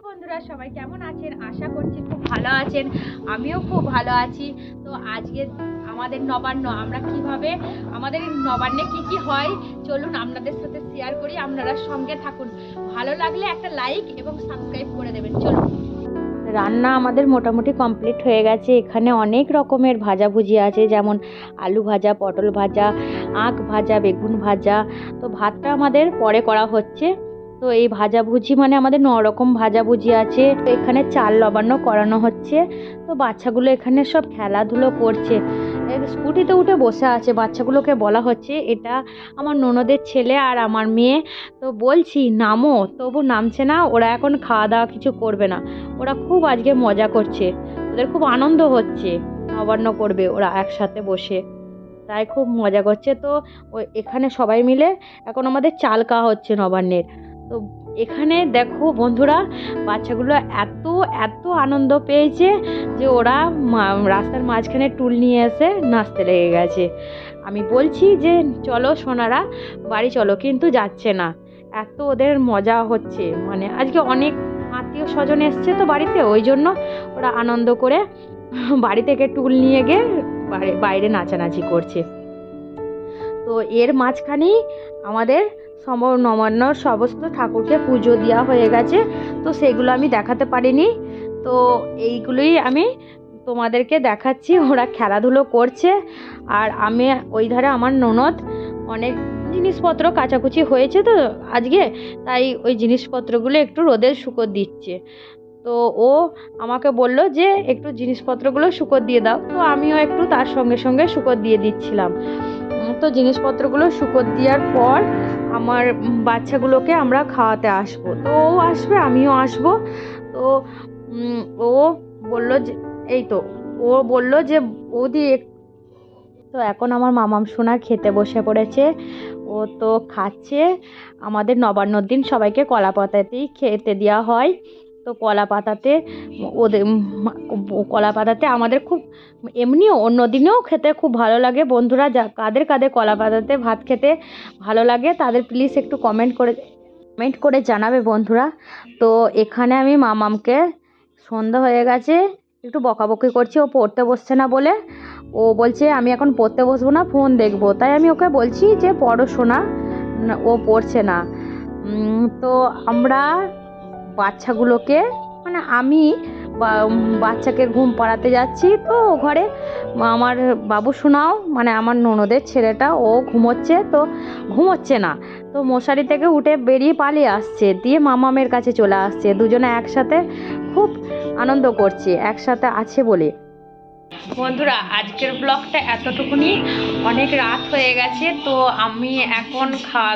বন্ধুরা সবাই কেমন আছেন? আশা করছি খুব ভালো আছেন। আমিও খুব ভালো আছি। তো আজকে আমাদের নবান্ন আমরা কিভাবে আমাদের নবান্নে কি হয় চলুন আপনাদের সাথে শেয়ার করি। আপনারা সঙ্গে থাকুন। ভালো লাগলে একটা লাইক এবং সাবস্ক্রাইব করে দেবেন। চলুন। রান্না আমাদের মোটামুটি কমপ্লিট হয়ে গেছে। এখানে অনেক রকমের ভাজাভুজি আছে, যেমন আলু ভাজা, পটল ভাজা, আখ ভাজা, বেগুন ভাজা। তো ভাতটা আমাদের পরে করা হচ্ছে। তো এই ভাজাভুজি মানে আমাদের 9 রকম ভাজাভুজি আছে। তো এখানে চাল নবান্ন করানো হচ্ছে। তো বাচ্চাগুলো এখানে সব খেলাধুলো করছে। স্কুটিতে উঠে বসে আছে। বাচ্চাগুলোকে বলা হচ্ছে এটা আমার ননদের ছেলে আর আমার মেয়ে। তো বলছি নামো, তবু নামছে না। ওরা এখন খাওয়া দাওয়া কিছু করবে না। ওরা খুব আজকে মজা করছে, ওদের খুব আনন্দ হচ্ছে। নবান্ন করবে ওরা একসাথে বসে, তাই খুব মজা করছে। তো এখানে সবাই মিলে এখন আমাদের চাল খাওয়া হচ্ছে নবান্নের। তো এখানে দেখো বন্ধুরা, বাচ্চাগুলো এত এত আনন্দ পেয়েছে যে ওরা রাস্তার মাঝখানে টুল নিয়ে এসে নাচতে লেগে গেছে। আমি বলছি যে চলো সোনারা বাড়ি চলো, কিন্তু যাচ্ছে না। এত ওদের মজা হচ্ছে, মানে আজকে অনেক আত্মীয় স্বজন এসছে তো বাড়িতে, ওই জন্য ওরা আনন্দ করে বাড়ি থেকে টুল নিয়ে গিয়ে বাইরে নাচানাচি করছে। তো এর মাঝখানেই আমাদের নবান্ন সমস্ত ঠাকুরকে পুজো দেওয়া হয়ে গেছে। তো সেগুলো আমি দেখাতে পারিনি। তো এইগুলোই আমি তোমাদেরকে দেখাচ্ছি। ওরা খেলাধুলো করছে আর আমি ওই ধারে আমার ননদ অনেক জিনিসপত্র কাচাকুচি হয়েছে তো আজকে, তাই ওই জিনিসপত্রগুলো একটু রোদে শুকো দিচ্ছে। তো ও আমাকে বলল যে একটু জিনিসপত্রগুলো শুকো দিয়ে দাও। তো আমিও একটু তার সঙ্গে সঙ্গে শুকো দিয়ে দিচ্ছিলাম। তো জিনিসপত্রগুলো শুকো দেওয়ার পর আমার বাচ্চাগুলোকে আমরা খাওয়াতে আসবো। তো ও আসবে, আমিও আসবো। তো ও বলল যে এই তো ও বলল যে বৌদি তো এখন আমার মামাম সোনা খেতে বসে পড়েছে। ও তো খাচ্ছে। আমাদের নবান্নর দিন সবাইকে কলা পাতাতেই খেতে দেওয়া হয়। তো কলা পাতাতে ওদের কলা পাতাতে আমাদের খুব এমনিও অন্য দিনেও খেতে খুব ভালো লাগে। বন্ধুরা কাদের কাদের কলা পাতাতে ভাত খেতে ভালো লাগে তাদের প্লিজ একটু কমেন্ট করে জানাবে বন্ধুরা। তো এখানে আমি মামামকে সন্ধ্যা হয়ে গেছে একটু বকাবকি করছি, ও পড়তে বসছে না বলে। ও বলছে আমি এখন পড়তে বসবো না, ফোন দেখবো। তাই আমি ওকে বলছি যে পড়াশোনা, ও পড়ছে না। তো আমরা বাচ্চাগুলোকে মানে আমি বাচ্চাকে ঘুম পাড়াতে যাচ্ছি। তো ঘরে আমার বাবু সোনাও মানে আমার ননদের ছেলেটা ও ঘুমোচ্ছে। তো ঘুমোচ্ছে না, তো মশারি থেকে উঠে বেরিয়ে পালিয়ে আসছে, দিয়ে মামামের কাছে চলে আসছে। দুজনে একসাথে খুব আনন্দ করছে একসাথে আছে বলে। বন্ধুরা আজকের ব্লগটা এতটুকুনি, অনেক রাত হয়ে গেছে। তো আমি এখন খাওয়া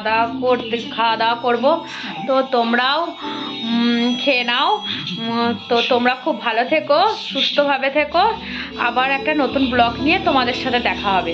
দাওয়া করব। তো তোমরাও খেয়ে নাও। তো তোমরা খুব ভালো থেকো, সুস্থভাবে থেকো। আবার একটা নতুন ব্লগ নিয়ে তোমাদের সাথে দেখা হবে।